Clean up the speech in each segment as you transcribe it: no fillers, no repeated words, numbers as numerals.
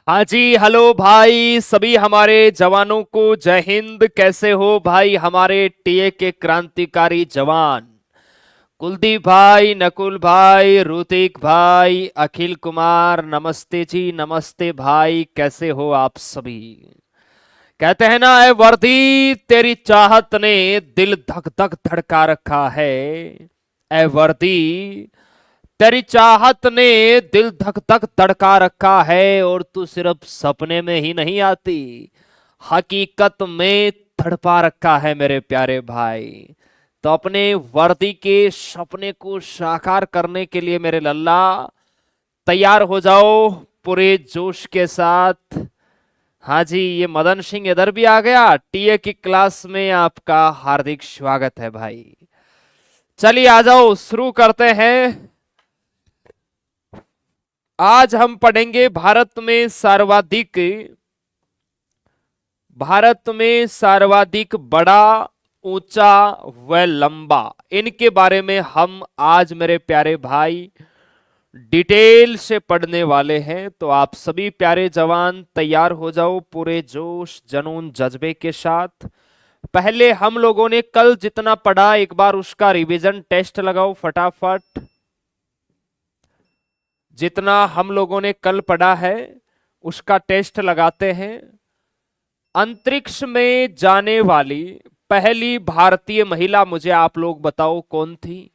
हाँ जी, हेलो भाई सभी हमारे जवानों को जय हिंद। कैसे हो भाई हमारे टीए के क्रांतिकारी जवान? कुलदीप भाई, नकुल भाई, ऋतिक भाई, अखिल कुमार, नमस्ते जी, नमस्ते भाई। कैसे हो आप सभी? कहते हैं ना, ए वर्दी तेरी चाहत ने दिल धक धक धड़का रखा है। ए वर्दी तेरी चाहत ने दिल धक धक धड़का रखा है, और तू सिर्फ सपने में ही नहीं आती, हकीकत में तड़पा रखा है मेरे प्यारे भाई। तो अपने वर्दी के सपने को साकार करने के लिए मेरे लल्ला तैयार हो जाओ पूरे जोश के साथ। हाँ जी, ये मदन सिंह इधर भी आ गया। टीए की क्लास में आपका हार्दिक स्वागत है भाई। चलिए आ जाओ, शुरू करते हैं। आज हम पढ़ेंगे भारत में सर्वाधिक बड़ा, ऊंचा व लंबा, इनके बारे में हम आज मेरे प्यारे भाई डिटेल से पढ़ने वाले हैं। तो आप सभी प्यारे जवान तैयार हो जाओ पूरे जोश जुनून जज्बे के साथ। पहले हम लोगों ने कल जितना पढ़ा एक बार उसका रिवीजन टेस्ट लगाओ फटाफट। जितना हम लोगों ने कल पढ़ा है उसका टेस्ट लगाते हैं। अंतरिक्ष में जाने वाली पहली भारतीय महिला मुझे आप लोग बताओ कौन थी?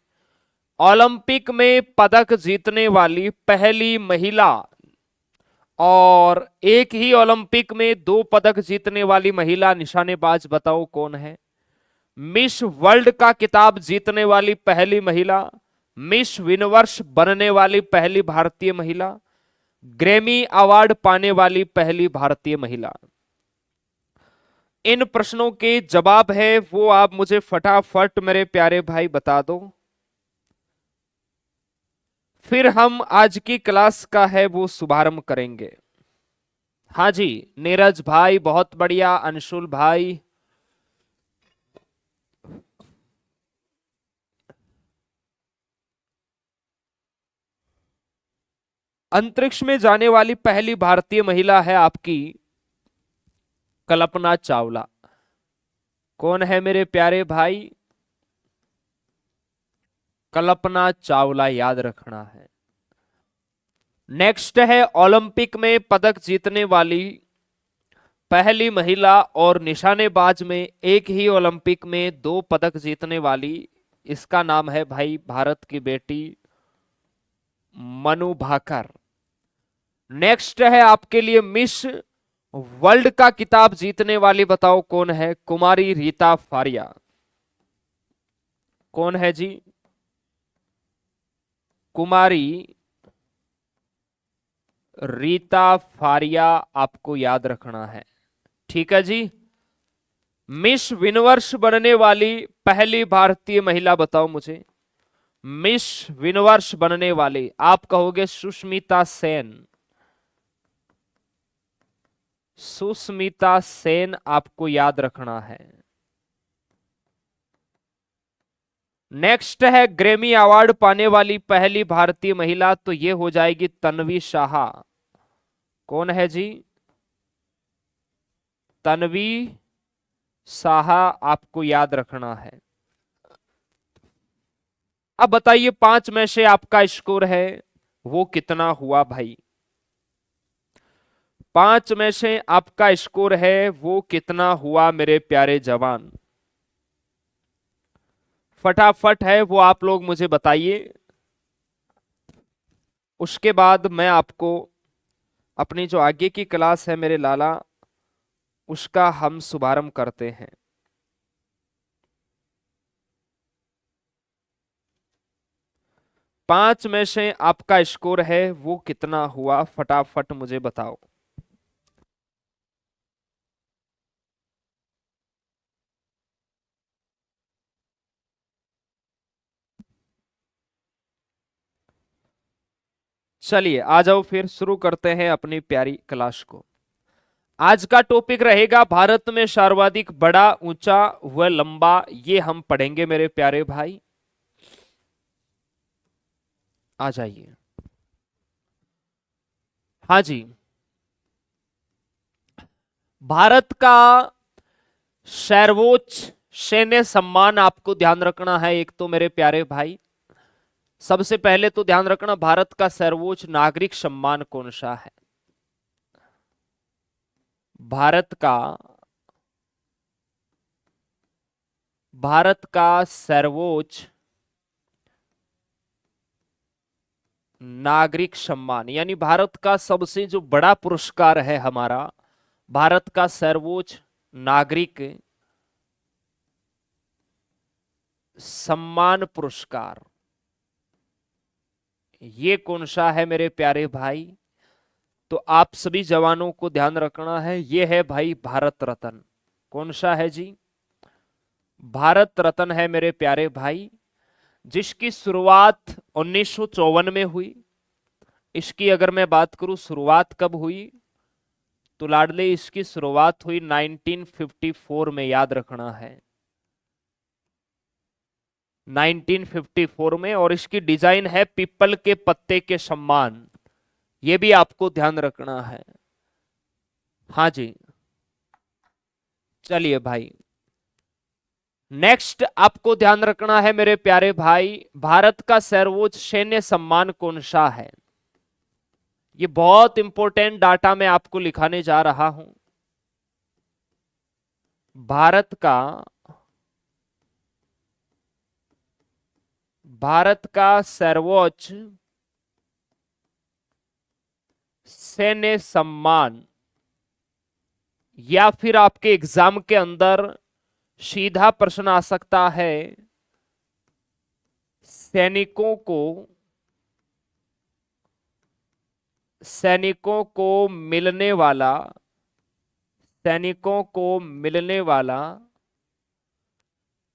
ओलंपिक में पदक जीतने वाली पहली महिला, और एक ही ओलंपिक में दो पदक जीतने वाली महिला निशानेबाज बताओ कौन है? मिस वर्ल्ड का किताब जीतने वाली पहली महिला, मिस यूनिवर्स बनने वाली पहली भारतीय महिला, ग्रैमी अवार्ड पाने वाली पहली भारतीय महिला। इन प्रश्नों के जवाब है वो आप मुझे फटाफट मेरे प्यारे भाई बता दो, फिर हम आज की क्लास का है वो शुभारंभ करेंगे। हाँ जी, नीरज भाई बहुत बढ़िया, अंशुल भाई। अंतरिक्ष में जाने वाली पहली भारतीय महिला है आपकी कल्पना चावला। कौन है मेरे प्यारे भाई? कल्पना चावला याद रखना है। नेक्स्ट है ओलंपिक में पदक जीतने वाली पहली महिला और निशानेबाज में एक ही ओलंपिक में दो पदक जीतने वाली, इसका नाम है भाई भारत की बेटी मनु भाकर। नेक्स्ट है आपके लिए मिस वर्ल्ड का किताब जीतने वाली, बताओ कौन है? कुमारी रीता फारिया। कौन है जी? कुमारी रीता फारिया, आपको याद रखना है। ठीक है जी। मिस यूनिवर्स बनने वाली पहली भारतीय महिला बताओ मुझे। मिस यूनिवर्स बनने वाली आप कहोगे सुष्मिता सेन। सुष्मिता सेन आपको याद रखना है। नेक्स्ट है ग्रैमी अवार्ड पाने वाली पहली भारतीय महिला, तो ये हो जाएगी तन्वी शाह। कौन है जी? तन्वी शाह आपको याद रखना है। अब बताइए पांच में से आपका स्कोर है वो कितना हुआ भाई? पांच में से आपका स्कोर है वो कितना हुआ मेरे प्यारे जवान? फटाफट है वो आप लोग मुझे बताइए। उसके बाद मैं आपको अपनी जो आगे की क्लास है मेरे लाला, उसका हम शुभारंभ करते हैं। पांच में से आपका स्कोर है वो कितना हुआ, फटाफट मुझे बताओ। चलिए आ जाओ, फिर शुरू करते हैं अपनी प्यारी क्लास को। आज का टॉपिक रहेगा भारत में सर्वाधिक बड़ा, ऊंचा व लंबा, ये हम पढ़ेंगे मेरे प्यारे भाई। आ जाइए। हाँ जी, भारत का सर्वोच्च सैन्य सम्मान आपको ध्यान रखना है। एक तो मेरे प्यारे भाई, सबसे पहले तो ध्यान रखना, भारत का सर्वोच्च नागरिक सम्मान कौन सा है? भारत का सर्वोच्च नागरिक सम्मान, यानी भारत का सबसे जो बड़ा पुरस्कार है हमारा, भारत का सर्वोच्च नागरिक सम्मान पुरस्कार, ये कौन सा है मेरे प्यारे भाई? तो आप सभी जवानों को ध्यान रखना है, ये है भाई भारत रत्न। कौन सा है जी? भारत रत्न है मेरे प्यारे भाई, जिसकी शुरुआत 1954 में हुई। इसकी अगर मैं बात करूं शुरुआत कब हुई, तो लाडले इसकी शुरुआत हुई 1954 में, याद रखना है 1954 में। और इसकी डिजाइन है पीपल के पत्ते के सम्मान, ये भी आपको ध्यान रखना है। हाँ जी, चलिए भाई, नेक्स्ट आपको ध्यान रखना है मेरे प्यारे भाई, भारत का सर्वोच्च सैन्य सम्मान कौन सा है? ये बहुत इंपॉर्टेंट डाटा मैं आपको लिखाने जा रहा हूं। भारत का सर्वोच्च सैन्य सम्मान, या फिर आपके एग्जाम के अंदर सीधा प्रश्न आ सकता है, सैनिकों को मिलने वाला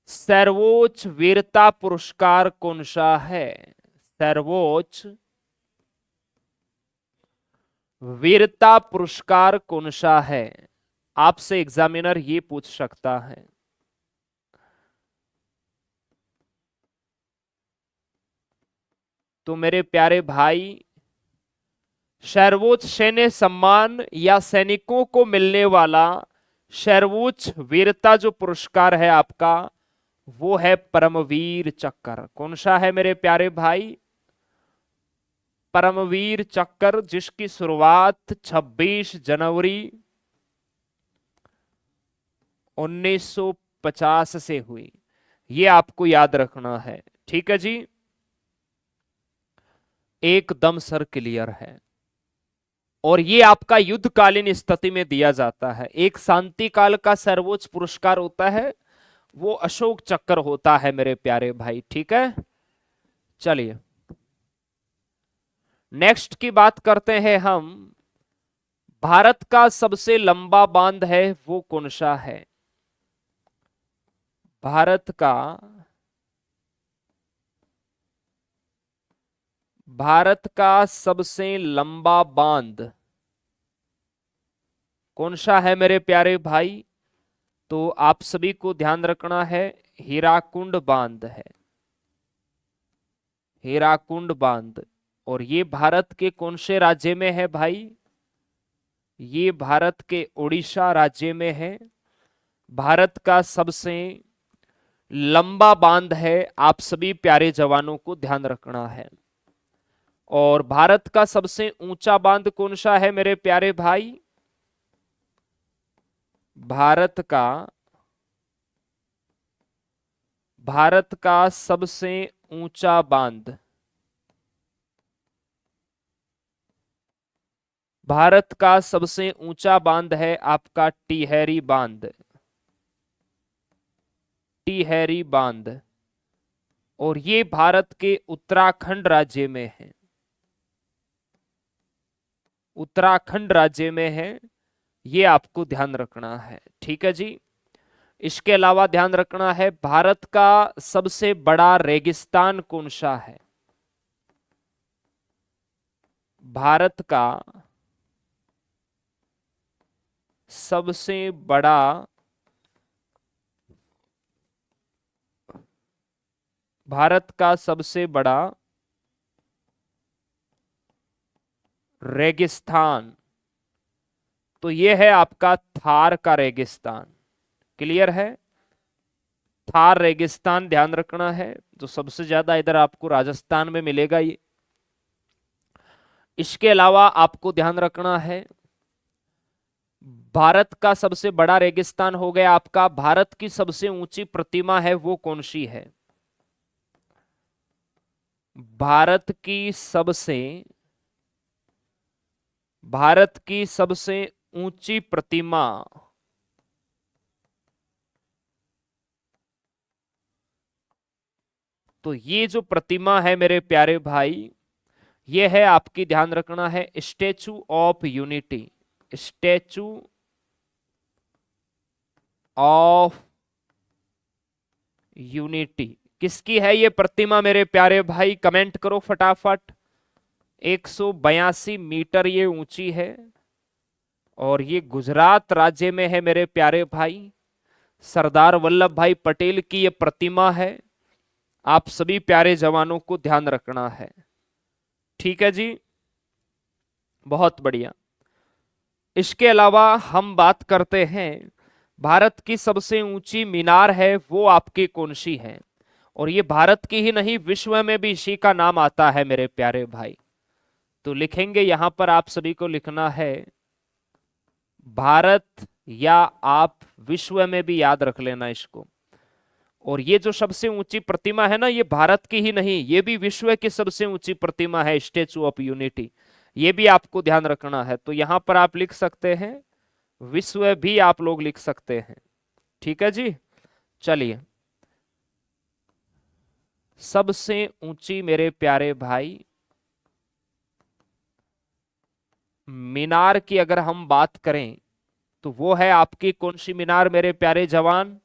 सर्वोच्च वीरता पुरस्कार कौन सा है? सर्वोच्च वीरता पुरस्कार कौन सा है? आपसे एग्जामिनर ये पूछ सकता है। तो मेरे प्यारे भाई, सर्वोच्च सैन्य सम्मान या सैनिकों को मिलने वाला सर्वोच्च वीरता जो पुरस्कार है आपका, वो है परमवीर चक्र। कौन सा है मेरे प्यारे भाई? परमवीर चक्र, जिसकी शुरुआत 26 जनवरी 1950 से हुई। ये आपको याद रखना है, ठीक है जी? एकदम सर क्लियर है। और ये आपका युद्धकालीन स्थिति में दिया जाता है। एक शांति काल का सर्वोच्च पुरस्कार होता है, वो अशोक चक्र होता है मेरे प्यारे भाई, ठीक है? चलिए नेक्स्ट की बात करते हैं हम। भारत का सबसे लंबा बांध है वो कौन सा है? भारत का सबसे लंबा बांध कौन सा है मेरे प्यारे भाई? तो आप सभी को ध्यान रखना है, हीराकुंड बांध है, हीराकुंड बांध। और ये भारत के कौन से राज्य में है भाई? ये भारत के उड़ीसा राज्य में है। भारत का सबसे लंबा बांध है, आप सभी प्यारे जवानों को ध्यान रखना है। और भारत का सबसे ऊंचा बांध कौन सा है मेरे प्यारे भाई? भारत का सबसे ऊंचा बांध, भारत का सबसे ऊंचा बांध है आपका टिहरी बांध, टिहरी बांध। और ये भारत के उत्तराखंड राज्य में है, उत्तराखंड राज्य में है। ये आपको ध्यान रखना है, ठीक है जी? इसके अलावा ध्यान रखना है, भारत का सबसे बड़ा रेगिस्तान कौन सा है? भारत का सबसे बड़ा भारत का सबसे बड़ा रेगिस्तान तो ये है आपका थार का रेगिस्तान। क्लियर है? थार रेगिस्तान ध्यान रखना है, जो सबसे ज्यादा इधर आपको राजस्थान में मिलेगा ये। इसके अलावा आपको ध्यान रखना है, भारत का सबसे बड़ा रेगिस्तान हो गया आपका। भारत की सबसे ऊंची प्रतिमा है वो कौन सी है? भारत की सबसे ऊंची प्रतिमा, तो ये जो प्रतिमा है मेरे प्यारे भाई, ये है आपकी, ध्यान रखना है, statue of unity. Statue of unity किसकी है ये प्रतिमा मेरे प्यारे भाई? कमेंट करो फटाफट। 182 मीटर ये ऊंची है और ये गुजरात राज्य में है मेरे प्यारे भाई। सरदार वल्लभ भाई पटेल की ये प्रतिमा है। आप सभी प्यारे जवानों को ध्यान रखना है। ठीक है जी, बहुत बढ़िया। इसके अलावा हम बात करते हैं, भारत की सबसे ऊंची मीनार है वो आपकी कौन सी है? और ये भारत की ही नहीं, विश्व में भी इसी का नाम आता है मेरे प्यारे भाई। तो लिखेंगे यहां पर, आप सभी को लिखना है भारत, या आप विश्व में भी याद रख लेना इसको। और ये जो सबसे ऊंची प्रतिमा है ना, ये भारत की ही नहीं, ये भी विश्व की सबसे ऊंची प्रतिमा है, स्टेचू ऑफ यूनिटी। ये भी आपको ध्यान रखना है। तो यहां पर आप लिख सकते हैं विश्व, भी आप लोग लिख सकते हैं। ठीक है जी, चलिए। सबसे ऊंची मेरे प्यारे भाई मीनार की अगर हम बात करें, तो वो है आपकी कौन सी मीनार मेरे प्यारे जवान?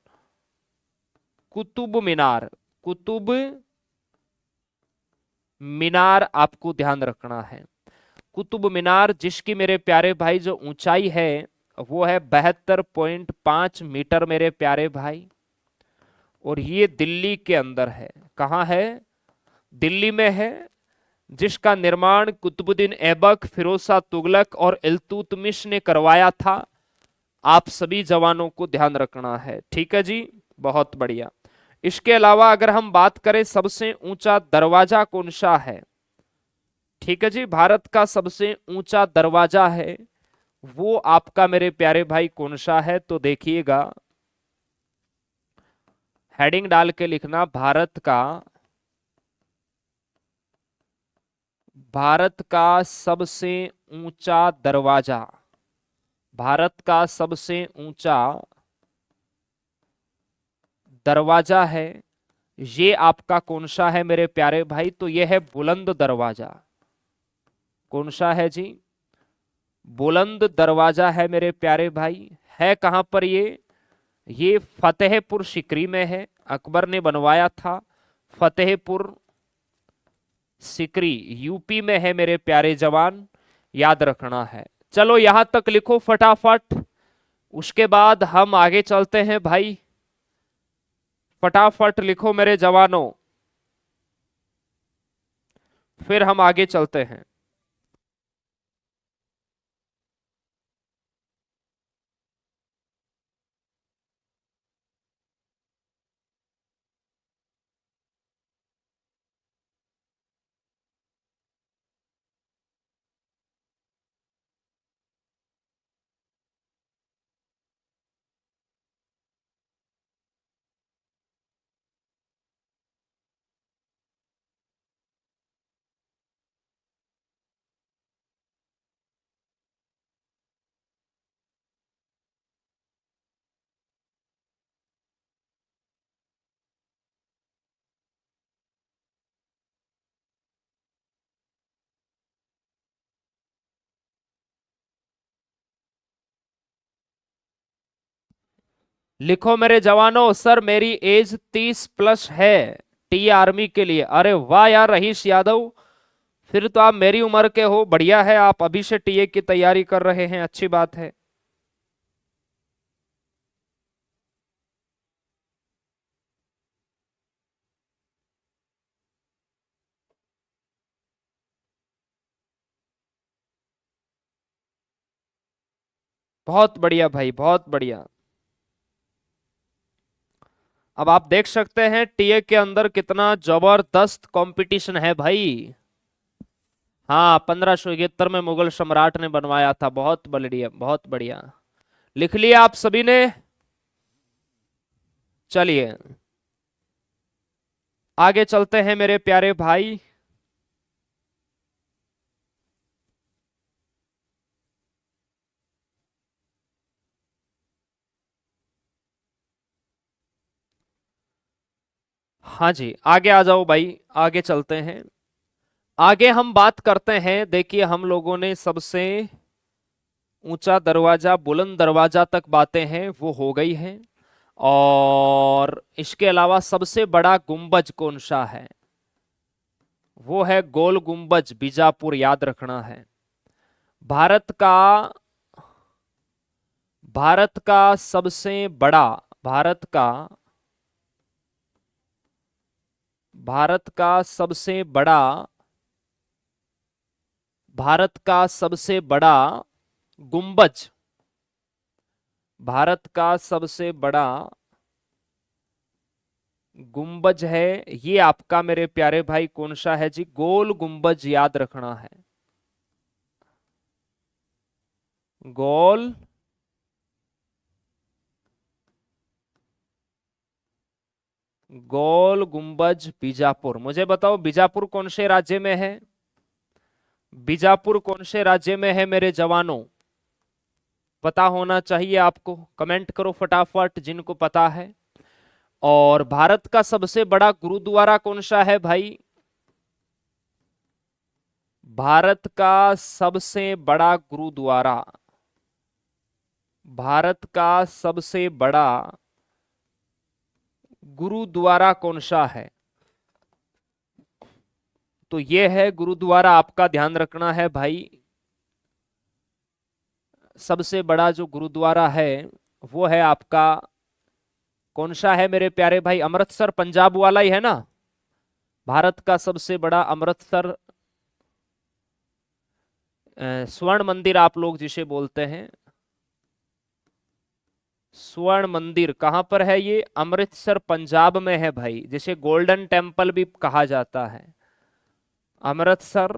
कुतुब मीनार। कुतुब मीनार आपको ध्यान रखना है। कुतुब मीनार, जिसकी मेरे प्यारे भाई जो ऊंचाई है वो है 72.5 मीटर मेरे प्यारे भाई। और ये दिल्ली के अंदर है। कहाँ है? दिल्ली में है। जिसका निर्माण कुतुबुद्दीन ऐबक, फिरोज शाह तुगलक और इल्तुतमिश ने करवाया था। आप सभी जवानों को ध्यान रखना है। ठीक है जी, बहुत बढ़िया। इसके अलावा अगर हम बात करें सबसे ऊंचा दरवाजा कौन सा है? ठीक है जी, भारत का सबसे ऊंचा दरवाजा है वो आपका मेरे प्यारे भाई कौन सा है? तो देखिएगा, हेडिंग डाल के लिखना, भारत का सबसे ऊंचा दरवाजा। भारत का सबसे ऊंचा दरवाजा है, ये आपका कौन सा है मेरे प्यारे भाई? तो ये है बुलंद दरवाजा। कौन सा है जी? बुलंद दरवाजा है मेरे प्यारे भाई। है कहां पर ये फतेहपुर सिकरी में है। अकबर ने बनवाया था। फतेहपुर सिकरी यूपी में है मेरे प्यारे जवान, याद रखना है। चलो यहां तक लिखो फटाफट, उसके बाद हम आगे चलते हैं भाई। फटाफट लिखो मेरे जवानों, फिर हम आगे चलते हैं। लिखो मेरे जवानों, सर मेरी एज 30+ है टी आर्मी के लिए। अरे वाह यार रहीश यादव, फिर तो आप मेरी उम्र के हो। बढ़िया है, आप अभी से टीए की तैयारी कर रहे हैं, अच्छी बात है। बहुत बढ़िया भाई, बहुत बढ़िया। अब आप देख सकते हैं टीए के अंदर कितना जबरदस्त कंपटीशन है भाई। हाँ, 1571 में मुगल सम्राट ने बनवाया था। बहुत बढ़िया, बहुत बढ़िया। लिख लिया आप सभी ने? चलिए आगे चलते हैं मेरे प्यारे भाई। हाँ जी, आगे आ जाओ भाई, आगे चलते हैं। आगे हम बात करते हैं। देखिए, हम लोगों ने सबसे ऊंचा दरवाजा, बुलंद दरवाजा तक बातें हैं वो हो गई हैं। और इसके अलावा सबसे बड़ा गुंबज कौन सा है? वो है गोल गुंबज, बीजापुर, याद रखना है। भारत का भारत का सबसे बड़ा भारत का भारत का सबसे बड़ा भारत का सबसे बड़ा गुंबज, भारत का सबसे बड़ा गुंबज है ये आपका मेरे प्यारे भाई कौन सा है जी? गोल गुंबज, याद रखना है। गोल गोल गुंबज बीजापुर। मुझे बताओ बीजापुर कौन से राज्य में है? बीजापुर कौन से राज्य में है मेरे जवानों? पता होना चाहिए आपको, कमेंट करो फटाफट जिनको पता है। और भारत का सबसे बड़ा गुरुद्वारा कौन सा है भाई? भारत का सबसे बड़ा गुरुद्वारा, भारत का सबसे बड़ा गुरुद्वारा कौन सा है? तो ये है गुरुद्वारा आपका, ध्यान रखना है भाई। सबसे बड़ा जो गुरुद्वारा है वो है आपका कौन सा है मेरे प्यारे भाई? अमृतसर, पंजाब वाला ही है ना? भारत का सबसे बड़ा अमृतसर स्वर्ण मंदिर आप लोग जिसे बोलते हैं, स्वर्ण मंदिर कहां पर है ये? अमृतसर, पंजाब में है भाई, जिसे गोल्डन टेम्पल भी कहा जाता है। अमृतसर,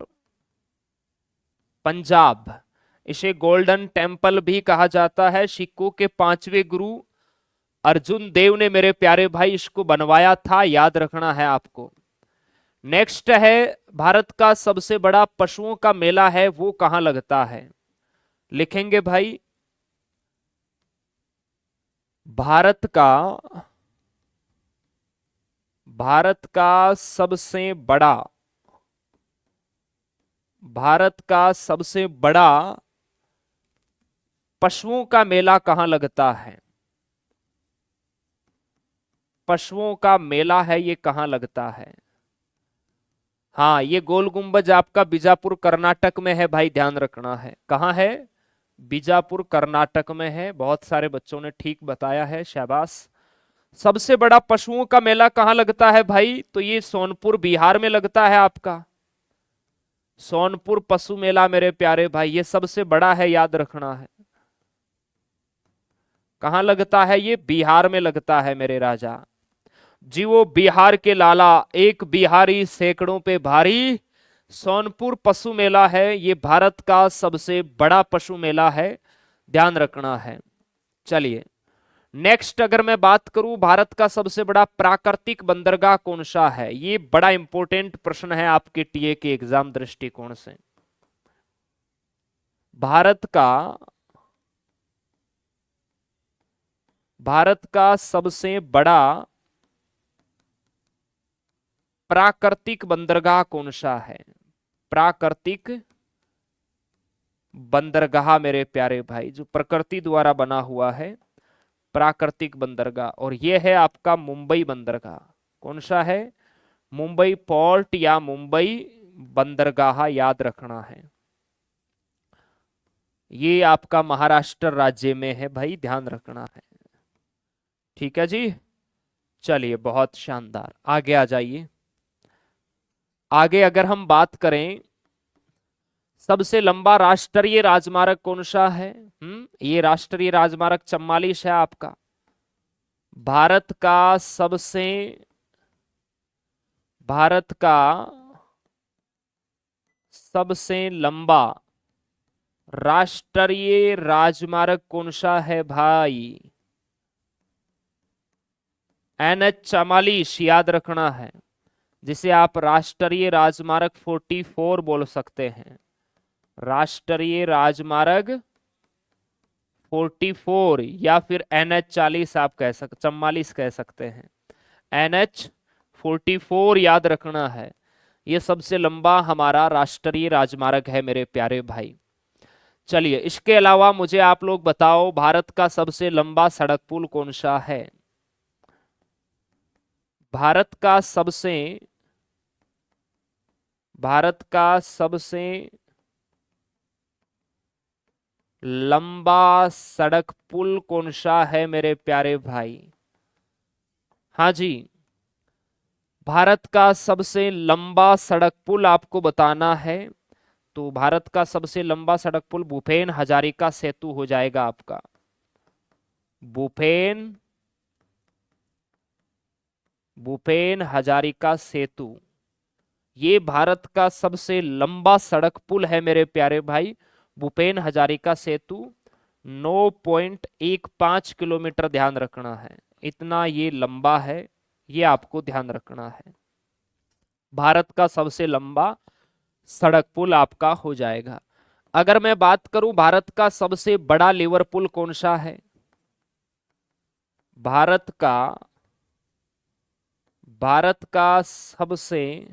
पंजाब, इसे गोल्डन टेम्पल भी कहा जाता है। सिखों के पांचवें गुरु अर्जुन देव ने मेरे प्यारे भाई इसको बनवाया था, याद रखना है आपको। नेक्स्ट है, भारत का सबसे बड़ा पशुओं का मेला है वो कहां लगता है? लिखेंगे भाई। भारत का भारत का सबसे बड़ा भारत का सबसे बड़ा पशुओं का मेला कहां लगता है? पशुओं का मेला है ये कहां लगता है? हाँ, ये गोल गुंबज आपका बीजापुर कर्नाटक में है भाई, ध्यान रखना है। कहां है? बीजापुर कर्नाटक में है। बहुत सारे बच्चों ने ठीक बताया है, शाबाश। सबसे बड़ा पशुओं का मेला कहां लगता है भाई? तो ये सोनपुर, बिहार में लगता है आपका। सोनपुर पशु मेला मेरे प्यारे भाई, ये सबसे बड़ा है, याद रखना है। कहां लगता है ये? बिहार में लगता है मेरे राजा जी। वो बिहार के लाला, एक बिहारी सैकड़ों पे भारी। सोनपुर पशु मेला है ये, भारत का सबसे बड़ा पशु मेला है, ध्यान रखना है। चलिए नेक्स्ट, अगर मैं बात करूं भारत का सबसे बड़ा प्राकृतिक बंदरगाह कौन सा है? ये बड़ा इंपॉर्टेंट प्रश्न है आपके टीए के एग्जाम दृष्टिकोण से। भारत का भारत का सबसे बड़ा प्राकृतिक बंदरगाह कौन सा है? प्राकृतिक बंदरगाह मेरे प्यारे भाई, जो प्रकृति द्वारा बना हुआ है, प्राकृतिक बंदरगाह, और यह है आपका मुंबई बंदरगाह। कौन सा है? मुंबई पोर्ट या मुंबई बंदरगाह, याद रखना है। ये आपका महाराष्ट्र राज्य में है भाई, ध्यान रखना है। ठीक है जी। चलिए बहुत शानदार, आगे आ जाइए। आगे अगर हम बात करें सबसे लंबा राष्ट्रीय राजमार्ग कौन सा है? ये राष्ट्रीय राजमार्ग 44 है आपका। भारत का सबसे भारत का सबसे लंबा राष्ट्रीय राजमार्ग कौन सा है भाई? NH 44 याद रखना है, जिसे आप राष्ट्रीय राजमार्ग 44 बोल सकते हैं। राष्ट्रीय राजमार्ग 44 या फिर NH 40 आप कह सकते, 44 कह सकते हैं। NH 44 याद रखना है, ये सबसे लंबा हमारा राष्ट्रीय राजमार्ग है मेरे प्यारे भाई। चलिए, इसके अलावा मुझे आप लोग बताओ, भारत का सबसे लंबा सड़क पुल कौन सा है? भारत का सबसे भारत का सबसे लंबा सड़क पुल कौन सा है मेरे प्यारे भाई? हाँ जी, भारत का सबसे लंबा सड़क पुल आपको बताना है, तो भारत का सबसे लंबा सड़क पुल भूपेन हजारिका सेतु हो जाएगा आपका। भूपेन भूपेन हजारिका सेतु, ये भारत का सबसे लंबा सड़क पुल है मेरे प्यारे भाई। भूपेन हजारिका सेतु 9.15 किलोमीटर, ध्यान रखना है, इतना ये लंबा है, ये आपको ध्यान रखना है। भारत का सबसे लंबा सड़क पुल आपका हो जाएगा। अगर मैं बात करूं भारत का सबसे बड़ा लीवर पुल कौन सा है? भारत का सबसे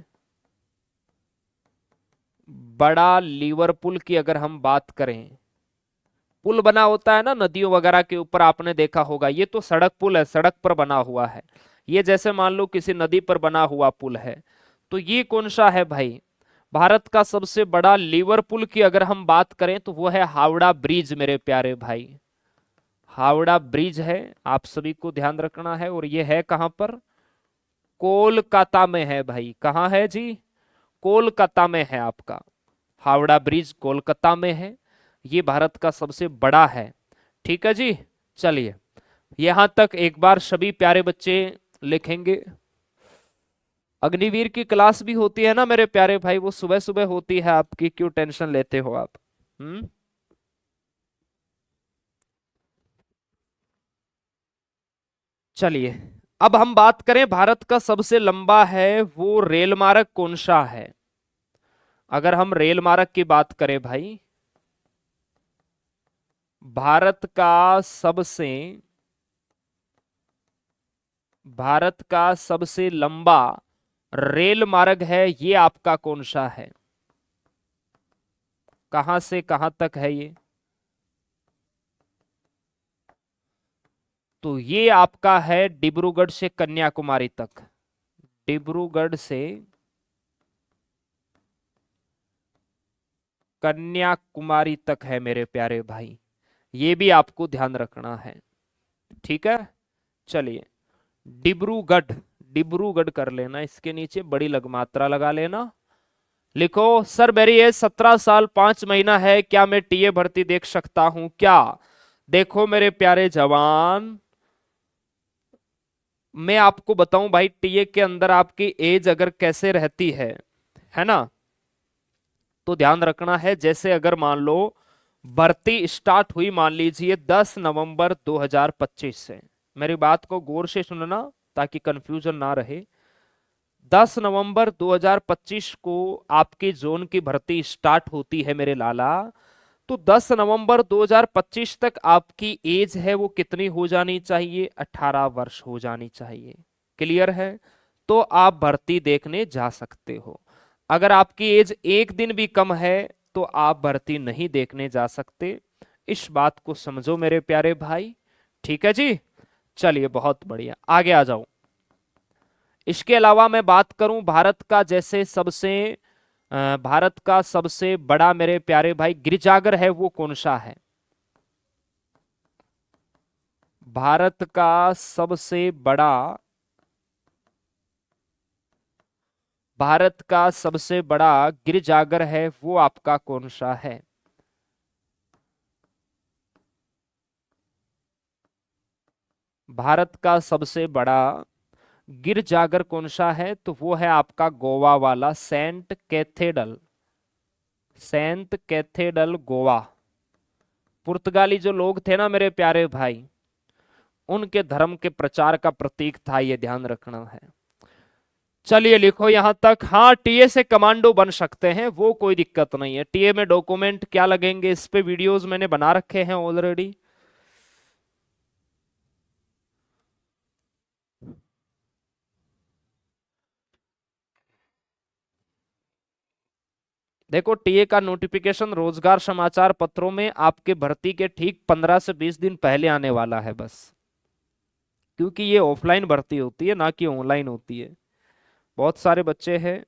बड़ा लीवर पुल की अगर हम बात करें, पुल बना होता है ना नदियों वगैरह के ऊपर, आपने देखा होगा, ये तो सड़क पुल है, सड़क पर बना हुआ है। ये जैसे मान लो किसी नदी पर बना हुआ पुल है, तो ये कौन सा है भाई? भारत का सबसे बड़ा लीवर पुल की अगर हम बात करें तो वो है हावड़ा ब्रिज मेरे प्यारे भाई। हावड़ा ब्रिज है, आप सभी को ध्यान रखना है, और ये है कहां पर? कोलकाता में है भाई। कहाँ है जी? कोलकाता में है आपका हावड़ा ब्रिज, कोलकाता में है। ये भारत का सबसे बड़ा है। ठीक है जी। चलिए, यहां तक एक बार सभी प्यारे बच्चे लिखेंगे। अग्निवीर की क्लास भी होती है ना मेरे प्यारे भाई, वो सुबह सुबह होती है आपकी, क्यों टेंशन लेते हो आप? हम्म। चलिए, अब हम बात करें भारत का सबसे लंबा है वो रेल मार्ग कौन सा है? अगर हम रेल मार्ग की बात करें भाई, भारत का सबसे भारत का सबसे लंबा रेल मार्ग है, ये आपका कौन सा है? कहां से कहां तक है ये? तो ये आपका है डिब्रूगढ़ से कन्याकुमारी तक। डिब्रूगढ़ से कन्याकुमारी तक है मेरे प्यारे भाई, ये भी आपको ध्यान रखना है। ठीक है। चलिए, डिब्रूगढ़, डिब्रूगढ़ कर लेना, इसके नीचे बड़ी लग मात्रा लगा लेना। लिखो, सर मेरी एज 17 साल 5 महीना है, क्या मैं टीए भर्ती देख सकता हूं क्या? देखो मेरे प्यारे जवान, मैं आपको बताऊं भाई, टीए के अंदर आपकी एज अगर कैसे रहती है ना, तो ध्यान रखना है, जैसे अगर मान लो भर्ती स्टार्ट हुई मान लीजिए 10 नवंबर 2025 से, मेरी बात को गौर से सुनना ताकि कंफ्यूजन ना रहे। 10 नवंबर 2025 को आपकी जोन की भर्ती स्टार्ट होती है मेरे लाला, तो 10 नवंबर 2025 तक आपकी एज है वो कितनी हो जानी चाहिए? 18 वर्ष हो जानी चाहिए। क्लियर है? तो आप भर्ती देखने जा सकते हो। अगर आपकी एज एक दिन भी कम है तो आप भर्ती नहीं देखने जा सकते। इस बात को समझो मेरे प्यारे भाई। ठीक है जी। चलिए, बहुत बढ़िया, आगे आ जाओ। इसके अलावा मैं बात करूं भारत का, जैसे सबसे भारत का सबसे बड़ा मेरे प्यारे भाई गिरजाघर है वो कौन सा है? भारत का सबसे बड़ा भारत का सबसे बड़ा गिरजागर है वो आपका कौन सा है? भारत का सबसे बड़ा गिरजागर कौन सा है? तो वो है आपका गोवा वाला Saint cathedral. Saint cathedral Goa. पुर्तगाली जो लोग थे ना मेरे प्यारे भाई, उनके धर्म के प्रचार का प्रतीक था, ये ध्यान रखना है। चलिए लिखो यहां तक। हाँ, टीए से कमांडो बन सकते हैं, वो कोई दिक्कत नहीं है। टीए में डॉक्यूमेंट क्या लगेंगे, इस पे वीडियोस मैंने बना रखे हैं ऑलरेडी। देखो, टीए का नोटिफिकेशन रोजगार समाचार पत्रों में आपके भर्ती के ठीक 15 से 20 दिन पहले आने वाला है बस, क्योंकि ये ऑफलाइन भर्ती होती है ना कि ऑनलाइन होती है। बहुत सारे बच्चे हैं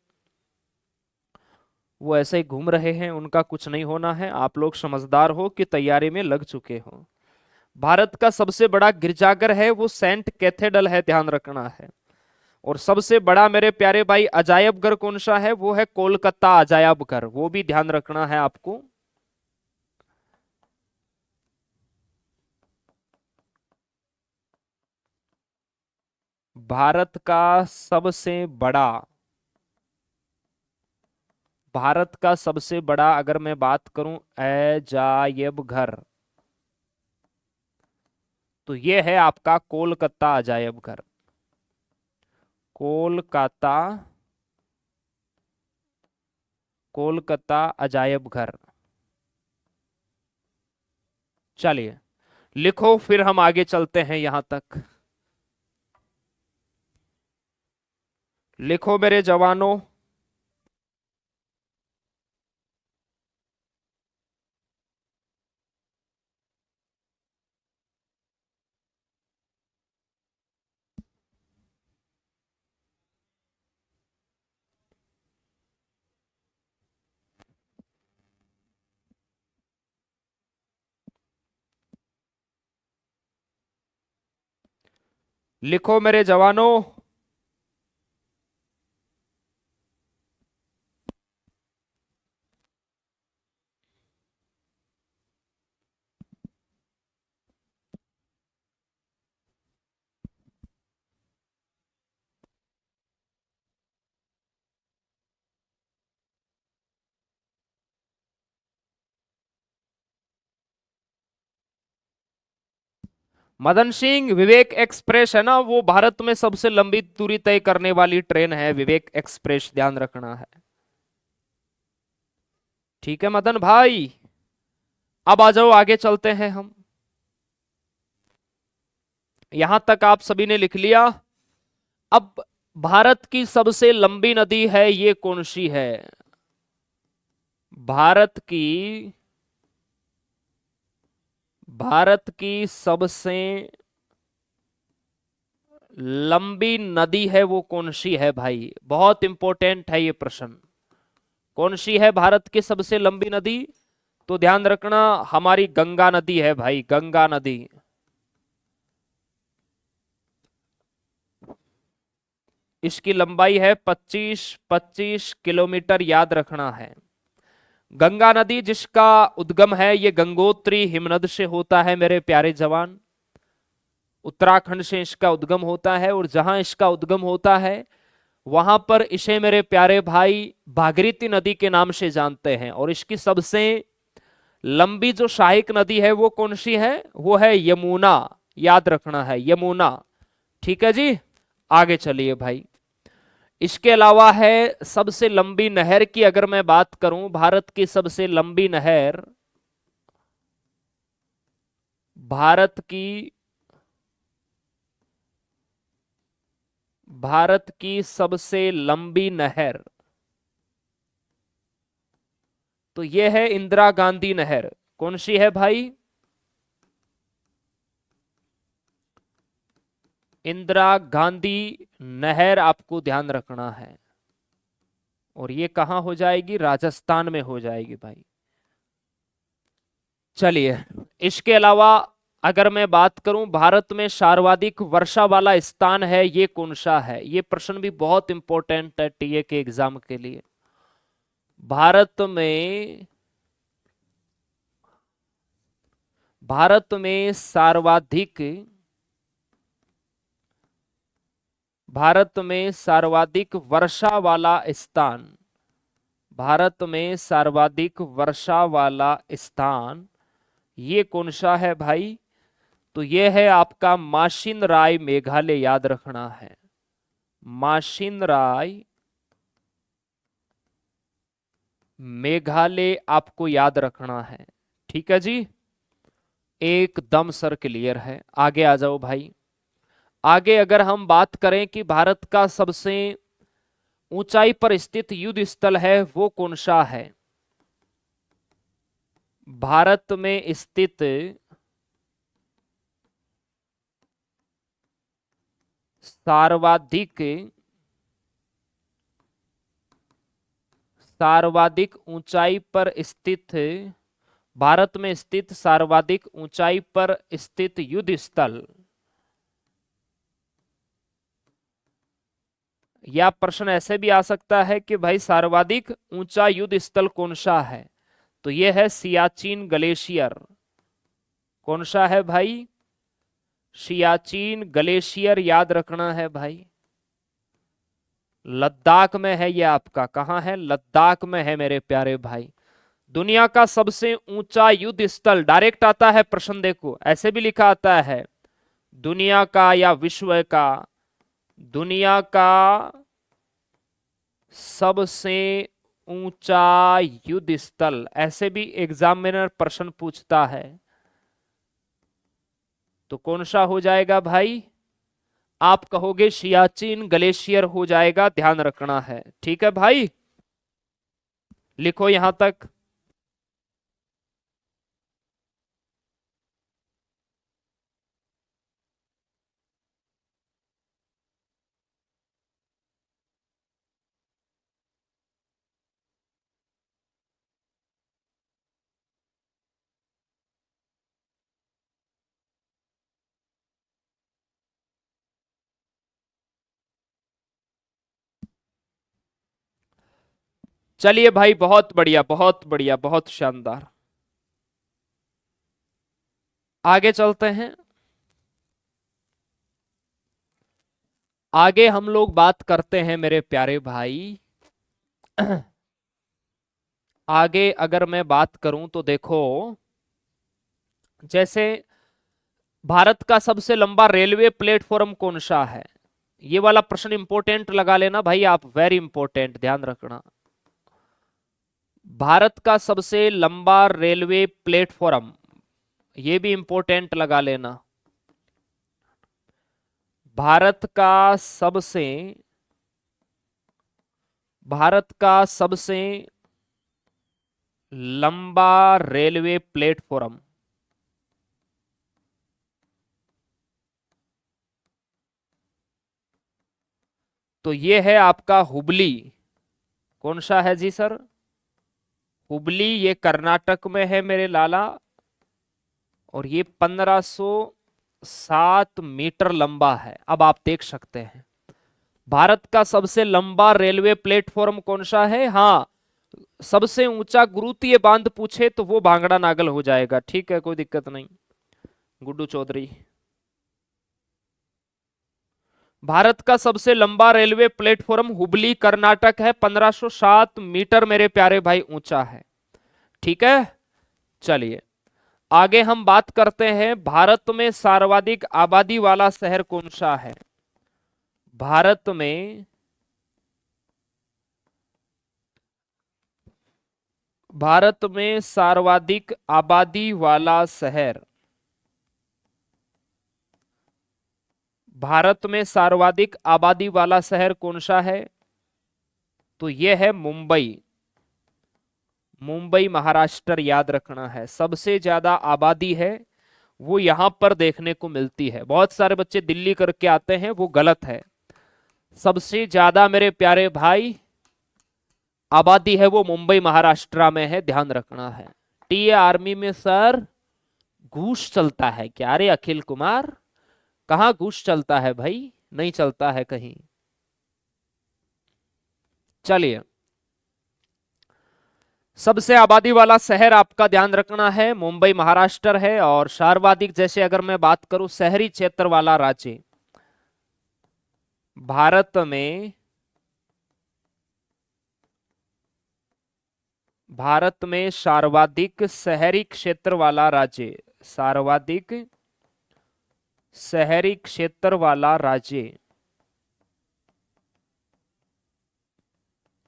वो ऐसे ही घूम रहे हैं, उनका कुछ नहीं होना है। आप लोग समझदार हो कि तैयारी में लग चुके हो। भारत का सबसे बड़ा गिरजाघर है वो सेंट कैथेड्रल है, ध्यान रखना है। और सबसे बड़ा मेरे प्यारे भाई अजायब घर कौन सा है? वो है कोलकाता अजायब घर, वो भी ध्यान रखना है आपको। भारत का सबसे बड़ा, भारत का सबसे बड़ा अगर मैं बात करूं अजायब घर, तो ये है आपका कोलकाता अजायब घर। कोलकाता, कोलकाता अजायब घर। चलिए लिखो, फिर हम आगे चलते हैं यहां तक। लिखो मेरे जवानों। लिखो मेरे जवानों। मदन सिंह, विवेक एक्सप्रेस है ना, वो भारत में सबसे लंबी दूरी तय करने वाली ट्रेन है, विवेक एक्सप्रेस, ध्यान रखना है। ठीक है मदन भाई, अब आ जाओ, आगे चलते हैं हम। यहां तक आप सभी ने लिख लिया। अब भारत की सबसे लंबी नदी है ये कौन सी है? भारत की, भारत की सबसे लंबी नदी है वो कौन सी है भाई? बहुत इंपॉर्टेंट है ये प्रश्न। कौन सी है भारत की सबसे लंबी नदी? तो ध्यान रखना, हमारी गंगा नदी है भाई, गंगा नदी। इसकी लंबाई है 25 किलोमीटर, याद रखना है। गंगा नदी जिसका उद्गम है ये गंगोत्री हिमनद से होता है मेरे प्यारे जवान। उत्तराखंड से इसका उद्गम होता है, और जहां इसका उद्गम होता है वहां पर इसे मेरे प्यारे भाई भागीरथी नदी के नाम से जानते हैं। और इसकी सबसे लंबी जो सहायक नदी है वो कौन सी है? वो है यमुना, याद रखना है, यमुना। ठीक है जी, आगे चलिए भाई। इसके अलावा है सबसे लंबी नहर की अगर मैं बात करूं, भारत की सबसे लंबी नहर, भारत की, भारत की सबसे लंबी नहर, तो यह है इंदिरा गांधी नहर। कौन सी है भाई? इंदिरा गांधी नहर आपको ध्यान रखना है। और ये कहां हो जाएगी? राजस्थान में हो जाएगी भाई। चलिए, इसके अलावा अगर मैं बात करूं भारत में सर्वाधिक वर्षा वाला स्थान है, ये कौन सा है? ये प्रश्न भी बहुत इंपॉर्टेंट है टीए के एग्जाम के लिए। भारत में सर्वाधिक वर्षा वाला स्थान, भारत में सर्वाधिक वर्षा वाला स्थान ये कौन सा है भाई? तो ये है आपका माशिन राय, मेघालय, याद रखना है। माशिन राय, मेघालय आपको याद रखना है। ठीक है जी, एकदम सर क्लियर है। आगे आ जाओ भाई। आगे अगर हम बात करें कि भारत का सबसे ऊंचाई पर स्थित युद्ध स्थल है, वो कौन सा है? भारत में स्थित सर्वाधिक ऊंचाई पर स्थित, भारत में स्थित सर्वाधिक ऊंचाई पर स्थित युद्ध स्थल, या प्रश्न ऐसे भी आ सकता है कि भाई सर्वाधिक ऊंचा युद्ध स्थल कौन सा है? तो यह है सियाचिन ग्लेशियर। कौन सा है भाई? सियाचिन ग्लेशियर, याद रखना है भाई। लद्दाख में है ये आपका, कहां है? लद्दाख में है मेरे प्यारे भाई। दुनिया का सबसे ऊंचा युद्ध स्थल, डायरेक्ट आता है प्रश्न, देखो ऐसे भी लिखा आता है, दुनिया का या विश्व का, दुनिया का सबसे ऊंचा युद्ध स्थल, ऐसे भी एग्जामिनर प्रश्न पूछता है। तो कौन सा हो जाएगा भाई? आप कहोगे सियाचिन ग्लेशियर हो जाएगा, ध्यान रखना है। ठीक है भाई, लिखो यहां तक। चलिए भाई, बहुत बढ़िया, बहुत बढ़िया, बहुत शानदार। आगे चलते हैं। आगे हम लोग बात करते हैं मेरे प्यारे भाई। आगे अगर मैं बात करूं तो देखो, जैसे भारत का सबसे लंबा रेलवे प्लेटफॉर्म कौन सा है? ये वाला प्रश्न इंपॉर्टेंट लगा लेना भाई आप, वेरी इंपॉर्टेंट, ध्यान रखना। भारत का सबसे लंबा रेलवे प्लेटफॉर्म, ये भी इंपॉर्टेंट लगा लेना। भारत का सबसे भारत का सबसे लंबा रेलवे प्लेटफॉर्म, तो ये है आपका हुबली। कौन सा है जी सर? हुबली, ये कर्नाटक में है मेरे लाला, और ये 1507 मीटर लंबा है। अब आप देख सकते हैं भारत का सबसे लंबा रेलवे प्लेटफॉर्म कौन सा है। हाँ, सबसे ऊंचा गुरुत्वीय बांध पूछे तो वो भांगड़ा नागल हो जाएगा। ठीक है, कोई दिक्कत नहीं गुड्डू चौधरी। भारत का सबसे लंबा रेलवे प्लेटफॉर्म हुबली कर्नाटक है, 1507 मीटर मेरे प्यारे भाई ऊंचा है। ठीक है, चलिए आगे हम बात करते हैं, भारत में सर्वाधिक आबादी वाला शहर कौन सा है? भारत में सर्वाधिक आबादी वाला शहर, भारत में सर्वाधिक आबादी वाला शहर कौन सा है? तो यह है मुंबई। मुंबई महाराष्ट्र, याद रखना है। सबसे ज्यादा आबादी है वो यहां पर देखने को मिलती है। बहुत सारे बच्चे दिल्ली करके आते हैं, वो गलत है। सबसे ज्यादा मेरे प्यारे भाई आबादी है वो मुंबई महाराष्ट्र में है, ध्यान रखना है। टीए आर्मी में सर घूस चलता है क्या? अरे अखिल कुमार, कहाँ घूस चलता है भाई? नहीं चलता है कहीं। चलिए, सबसे आबादी वाला शहर आपका ध्यान रखना है मुंबई महाराष्ट्र है। और सर्वाधिक जैसे अगर मैं बात करूं शहरी क्षेत्र वाला राज्य भारत में सर्वाधिक शहरी क्षेत्र वाला राज्य, सर्वाधिक शहरी क्षेत्र वाला राज्य,